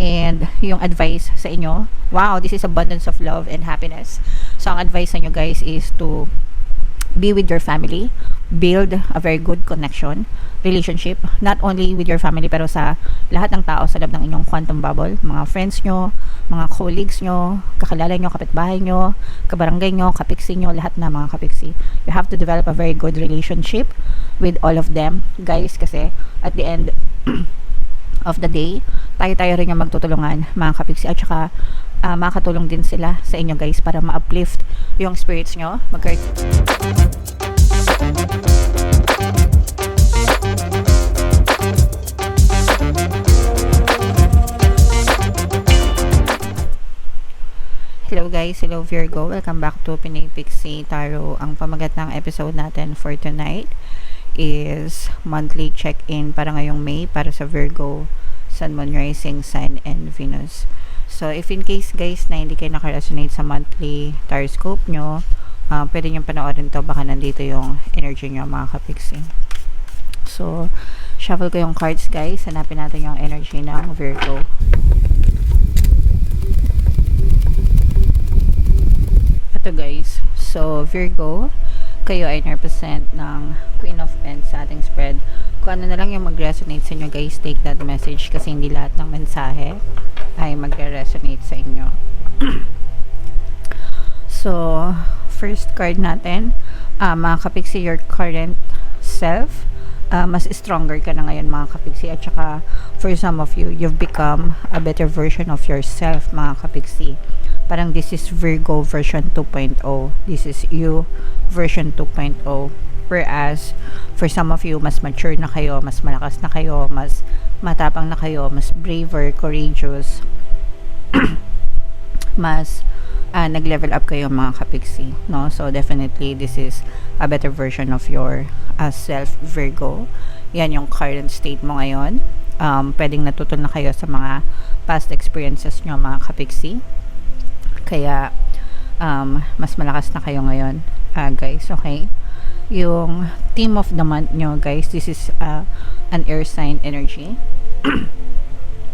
And yung advice sa inyo, wow, this is abundance of love and happiness. So ang advice sa inyo guys is to be with your family, build a very good connection, relationship, not only with your family pero sa lahat ng tao sa loob ng inyong quantum bubble, mga friends nyo, mga colleagues nyo, kakilala nyo, kapitbahay nyo, kabarangay nyo, kapiksi nyo, lahat na mga kapiksi. You have to develop a very good relationship with all of them, guys, kasi at the end of the day, tayo-tayo rin yung magtutulungan, mga kapiksi, at saka makakatulong din sila sa inyo guys para ma-uplift yung spirits nyo. Hello guys, hello Virgo, welcome back to Pinay Pixie Tarot. Ang pamagat ng episode natin for tonight is monthly check-in para ngayong May para sa Virgo, Sun, Moon, Rising, Sun, and Venus. So, if in case guys na hindi kayo naka-resonate sa monthly horoscope nyo, pwede nyo panoorin to, baka nandito yung energy nyo mga kapiksi. So, shuffle ko yung cards guys, hanapin natin yung energy ng Virgo. Ito guys, so Virgo, kayo ay represent ng Queen of Pentacles sa ating spread. Kung ano na lang yung mag-resonate sa inyo guys, take that message kasi hindi lahat ng mensahe ay magre-resonate sa inyo. So, first card natin, mga kapiksi, your current self, mas stronger ka na ngayon mga kapiksi, at saka for some of you, you've become a better version of yourself mga kapiksi. Parang this is Virgo version 2.0, this is you version 2.0, whereas for some of you, mas mature na kayo, mas malakas na kayo, mas matapang na kayo, mas braver, courageous, mas nag-level up kayo mga kapiksi, no? So definitely this is a better version of your self, Virgo. Yan yung current state mo ngayon. Pwedeng natuto na kayo sa mga past experiences nyo mga kapiksi, kaya mas malakas na kayo ngayon guys, okay? Yung theme of the month nyo guys, this is an air sign energy.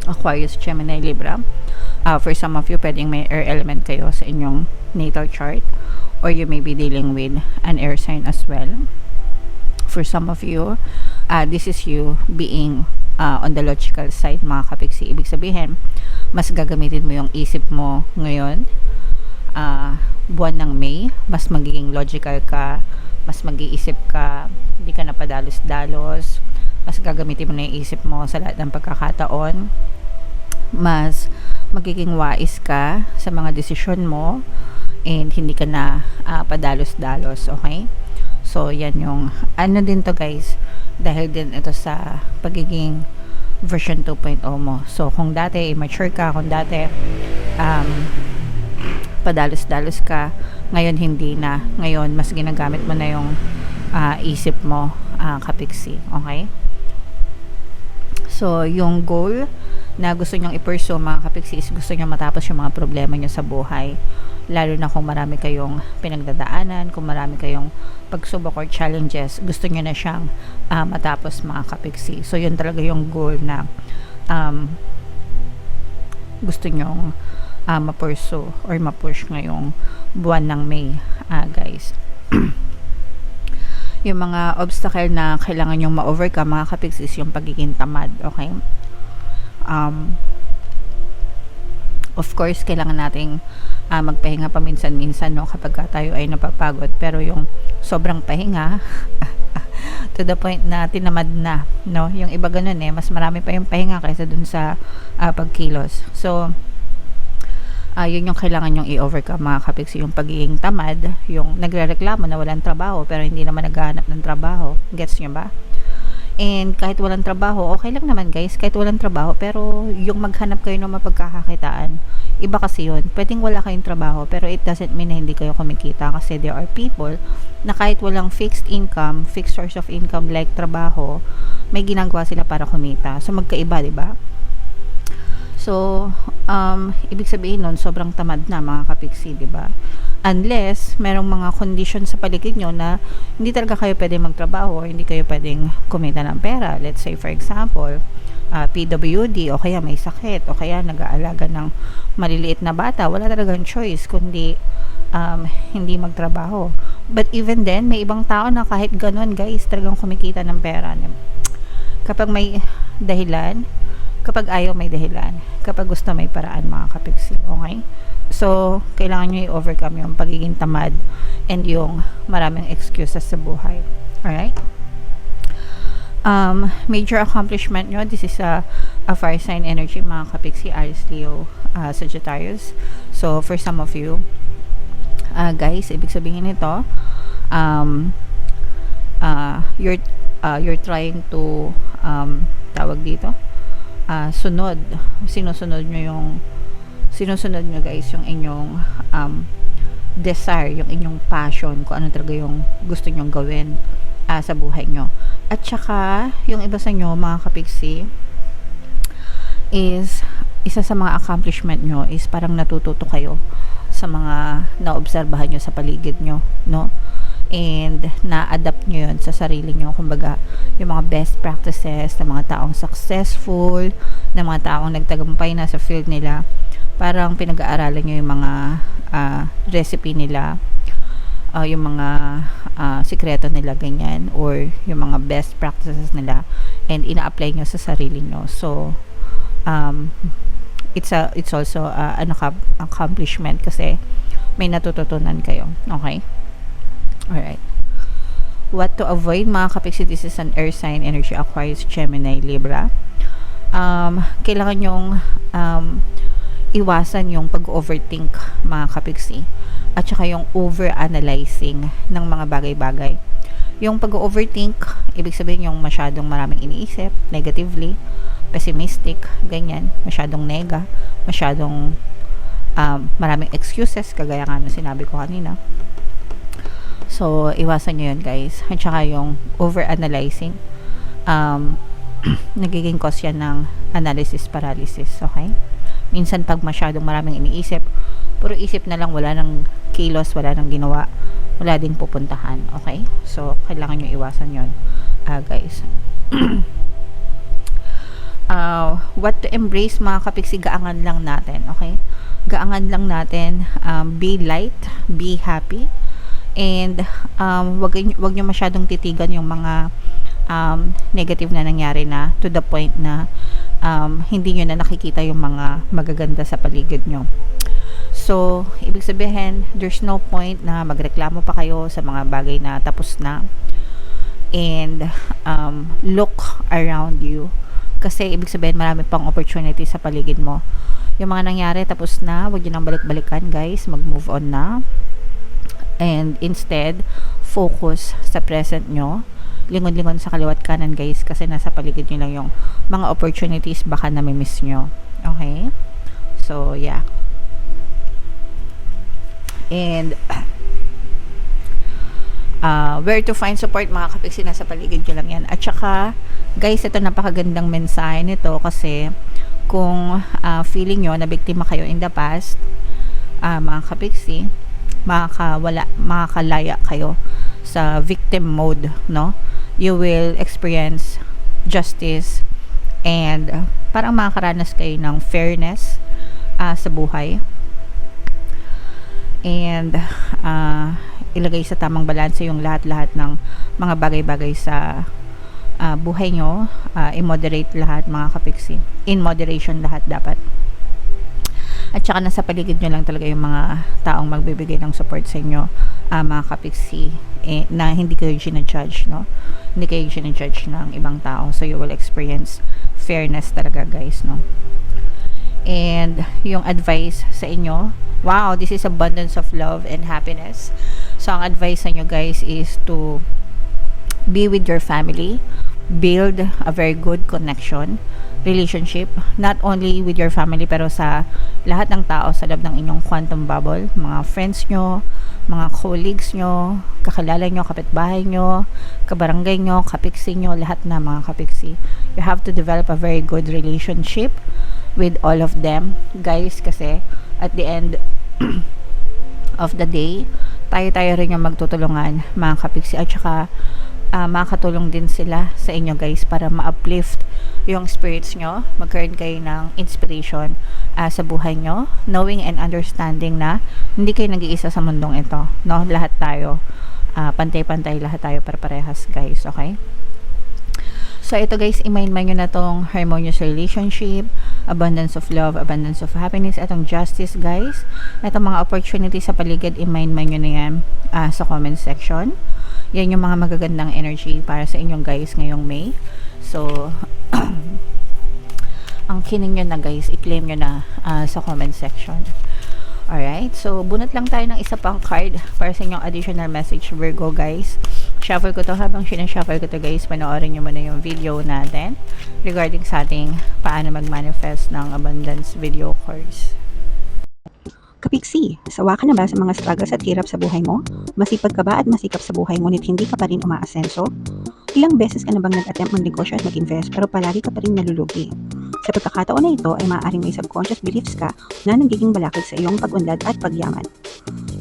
Aquarius, Gemini, Libra. For some of you, pwedeng may air element kayo sa inyong natal chart, or you may be dealing with an air sign as well. For some of you, this is you being on the logical side mga kapiksi. Ibig sabihin, mas gagamitin mo yung isip mo ngayon, buwan ng May, mas magiging logical ka, mas mag-iisip ka, hindi ka na padalos-dalos, mas gagamitin mo na yung isip mo sa lahat ng pagkakataon, mas magiging wais ka sa mga desisyon mo, and hindi ka na padalos-dalos, okay? So, yan yung, ano din to guys, dahil din ito sa pagiging version 2.0 mo. So, kung dati mature ka, kung dati padalos-dalos ka, ngayon hindi na. Ngayon, mas ginagamit mo na yung isip mo, kapiksi, okay? So, yung goal na gusto nyong i-pursue mga kapiksi is gusto nyong matapos yung mga problema nyo sa buhay. Lalo na kung marami kayong pinagdadaanan, kung marami kayong pagsubok or challenges, gusto nyo na siyang matapos mga kapiksi. So, yun talaga yung goal na gusto nyong ma-pursue or ma-push ngayong buwan ng May, guys. Yung mga obstacle na kailangan nyong ma-overcome mga kapiksi is yung pagiging tamad, okay? Of course, kailangan nating magpahinga paminsan-minsan, no, kapag tayo ay napapagod, pero yung sobrang pahinga to the point na tinamad na, no? Yung iba ganun mas marami pa yung pahinga kaysa dun sa pagkilos. So, yun yung kailangan yung i-overcome mga kapiksi, yung pagiging tamad, yung nagrereklamo na walang trabaho pero hindi naman naghahanap ng trabaho. Gets nyo ba? And kahit walang trabaho, okay lang naman guys, kahit walang trabaho, pero yung maghanap kayo ng mapagkakakitaan, iba kasi yun. Pwedeng wala kayong trabaho, pero it doesn't mean na hindi kayo kumikita, kasi there are people na kahit walang fixed income, fixed source of income like trabaho, may ginagawa sila para kumita. So magkaiba, di ba? So, ibig sabihin nun, sobrang tamad na mga kapiksi, di ba? Unless, merong mga condition sa paligid nyo na hindi talaga kayo pwede magtrabaho, hindi kayo pwedeng kumita ng pera. Let's say, for example, PWD, o kaya may sakit, o kaya nag-aalaga ng maliliit na bata, wala talagang choice kundi hindi magtrabaho. But even then, may ibang tao na kahit ganun, guys, talagang kumikita ng pera. Kapag may dahilan, kapag ayaw may dahilan, kapag gusto may paraan, mga kapiksi. Okay? So, kailangan nyo i-overcome yung pagiging tamad and yung maraming excuses sa buhay. Alright? Major accomplishment nyo, this is a fire sign energy, mga kapiksi, Aries, Leo, Sagittarius. So, for some of you, guys, ibig sabihin nito, you're trying to, tawag dito, sinusunod nyo guys yung inyong desire, yung inyong passion, kung ano talaga yung gusto nyong gawin sa buhay nyo. At saka yung iba sa nyo, mga kapiksi, is isa sa mga accomplishment nyo is parang natututo kayo sa mga naobserbahan nyo sa paligid nyo, no? And na-adapt nyo yun sa sarili nyo. Kumbaga, yung mga best practices ng mga taong successful, ng mga taong nagtagumpay na sa field nila, parang pinag-aaralan nyo yung mga recipe nila, yung mga sikreto nila, ganyan, or yung mga best practices nila, and ina-apply nyo sa sarili nyo. So, it's also an accomplishment kasi may natututunan kayo. Okay? Alright. What to avoid, mga kapiksi, this is an air sign energy, Aquarius, Gemini, Libra. Kailangan nyong iwasan yung pag-overthink, mga kapiksi, at saka yung over-analyzing ng mga bagay-bagay. Yung pag-overthink, ibig sabihin yung masyadong maraming iniisip, negatively, pessimistic, ganyan, masyadong nega, masyadong maraming excuses, kagaya nga na sinabi ko kanina. So, iwasan nyo yun, guys. At saka yung over-analyzing, nagiging cause yan ng analysis paralysis, okay? Minsan, pag masyadong maraming iniisip, puro isip na lang, wala nang kilos, wala nang ginawa, wala ding pupuntahan, okay? So, kailangan nyo iwasan yun, guys. What to embrace, mga kapiksi, gaangan lang natin, okay? Gaangan lang natin, be light, be happy, and wag nyo masyadong titigan yung mga negative na nangyari na to the point na hindi nyo na nakikita yung mga magaganda sa paligid nyo. So, ibig sabihin, there's no point na magreklamo pa kayo sa mga bagay na tapos na, and look around you, kasi ibig sabihin marami pang opportunity sa paligid mo. Yung mga nangyari tapos na, wag nyo nang balik-balikan, guys, mag-move on na, and instead focus sa present nyo, lingon-lingon sa kaliwat kanan, guys, kasi nasa paligid nyo lang yung mga opportunities baka nami-miss nyo. Okay? So, yeah. And where to find support, mga kapiksi, nasa paligid nyo lang yan. At saka, guys, ito napakagandang mensahe nito kasi kung feeling nyo na biktima kayo in the past, mga kapiksi, makakalaya kayo sa victim mode, no? You will experience justice and parang makakaranas kayo ng fairness sa buhay, and ilagay sa tamang balanse yung lahat-lahat ng mga bagay-bagay sa buhay nyo. I-moderate lahat, mga kapiksi, in moderation lahat dapat. At saka nasa paligid nyo lang talaga yung mga taong magbibigay ng support sa inyo, mga kapiksi, na hindi kayo ginajudge, no? Hindi kayo ginajudge ng ibang tao. So, you will experience fairness talaga, guys, no? And yung advice sa inyo, wow, this is abundance of love and happiness. So, ang advice sa inyo, guys, is to be with your family, build a very good connection, relationship, not only with your family, pero sa lahat ng tao sa loob ng inyong quantum bubble, mga friends nyo, mga colleagues nyo, kakilala nyo, kapitbahay nyo, kabarangay nyo, kapiksi nyo, lahat na, mga kapiksi. You have to develop a very good relationship with all of them, guys, kasi at the end of the day, tayo-tayo rin yung magtutulungan, mga kapiksi. At saka makakatulong din sila sa inyo guys para ma-uplift yung spirits nyo, magkaroon kayo ng inspiration sa buhay nyo, knowing and understanding na hindi kayo nag-iisa sa mundong ito, no? Lahat tayo, pantay-pantay, lahat tayo parehas guys, okay? So ito guys, i-mind nyo na tong harmonious relationship, abundance of love, abundance of happiness, itong justice guys, itong mga opportunity sa paligid, i-mind nyo na yan sa comment section. Yan yung mga magagandang energy para sa inyong guys ngayong May. So, ang kining nyo na guys, i-claim nyo na sa comment section. Alright, so bunot lang tayo ng isa pang card para sa inyong additional message, Virgo guys. Shuffle ko to, habang sinashuffle ko to guys, panoorin nyo muna yung video natin regarding sa ating paano mag-manifest ng abundance video course. Kapiksi, sawa ka na ba sa mga struggles at hirap sa buhay mo? Masipag ka ba at masikap sa buhay ngunit hindi ka pa rin umaasenso? Ilang beses ka na bang nag-attempt mag-negosyo at mag-invest pero palagi ka pa rin nalulugi? Sa pagkakataon na ito ay maaaring may subconscious beliefs ka na nagiging balakid sa iyong pag-unlad at pagyaman.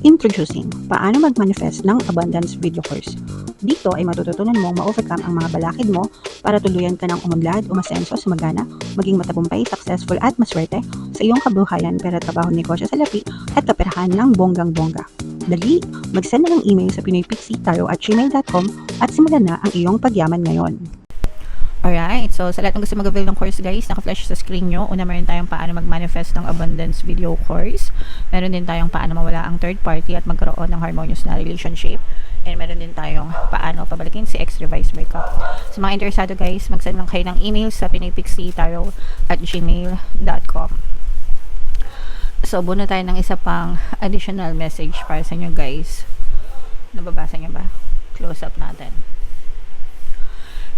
Introducing, paano mag-manifest ng abundance video course. Dito ay matututunan mong ma-overcome ang mga balakid mo para tuluyan ka ng umunlad, umasenso, sumagana, maging matagumpay, successful at maswerte sa iyong kabuhayan, pera, trabaho, negosyo, salapi at kaperahan ng bonggang-bongga. Dali, mag-send na ng email sa pinoypixie@gmail.com at simulan na ang iyong pagyaman ngayon. Alright, so sa lahat ng gusto mag-avail ng course guys, naka-flash sa screen nyo. Una, meron tayong paano mag-manifest ng abundance video course. Meron din tayong paano mawala ang third party at magkaroon ng harmonious na relationship. And meron din tayong paano pabalikin si ex-revised breakup. Sa mga interesado guys, mag-send lang kayo ng email sa pinoypixie@gmail.com. So, buno tayo ng isa pang additional message para sa inyo guys. Nababasa nyo ba? Close up natin.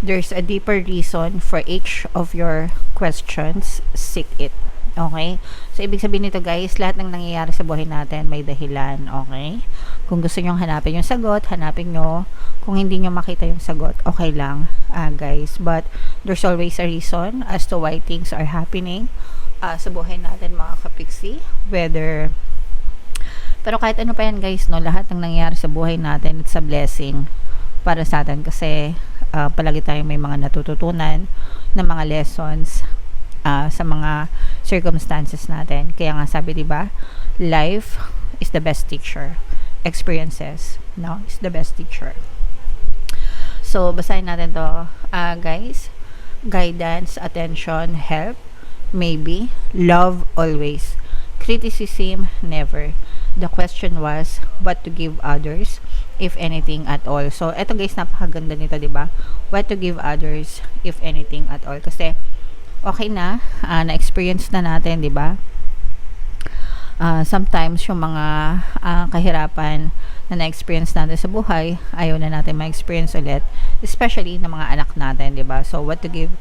There's a deeper reason for each of your questions. Seek it. Okay? So, ibig sabihin nito guys, lahat ng nangyayari sa buhay natin may dahilan. Okay? Kung gusto nyong hanapin yung sagot, hanapin nyo. Kung hindi nyo makita yung sagot, okay lang, guys. But, there's always a reason as to why things are happening sa buhay natin mga kapiksi. Pero kahit ano pa yan guys, no, lahat ng nangyayari sa buhay natin, it's a blessing para sa atin kasi palagi tayong may mga natututunan na mga lessons sa mga circumstances natin. Kaya nga sabi, diba, life is the best teacher. Experiences, no, is the best teacher. So, basahin natin to, guys. Guidance, attention, help, maybe, love, always. Criticism, never. The question was, what to give others, if anything at all. So, eto guys, napakaganda nito, diba? What to give others, if anything at all. Kasi, okay na, na-experience na natin, diba? Sometimes, yung mga kahirapan na na-experience natin sa buhay, ayaw na natin ma-experience ulit. Especially ng mga anak natin, diba? So, what to give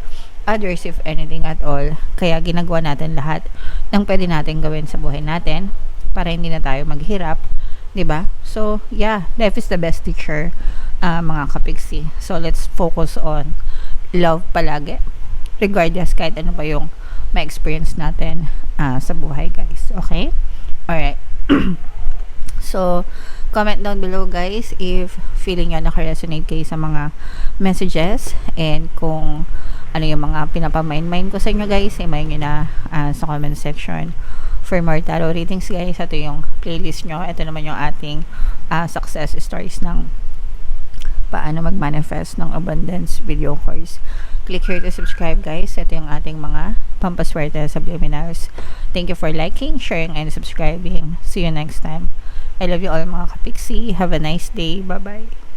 others, if anything at all. Kaya, ginagawa natin lahat ng pwede natin gawin sa buhay natin para hindi na tayo maghirap. Diba? So, yeah, life is the best teacher, mga kapiksi. So, let's focus on love palagi. Regardless, kahit ano pa yung ma-experience natin sa buhay, guys. Okay? Alright. So, comment down below, guys, if feeling nyo naka-resonate kayo sa mga messages and kung ano yung mga pinapamind ko sa inyo, guys, i-mind nyo na sa comment section. For more tarot readings guys, ito yung playlist nyo. Ito naman yung ating success stories ng paano mag-manifest ng abundance video course. Click here to subscribe guys. Ito yung ating mga pampaswerte subliminals. Thank you for liking, sharing, and subscribing. See you next time. I love you all mga kapiksi. Have a nice day. Bye-bye.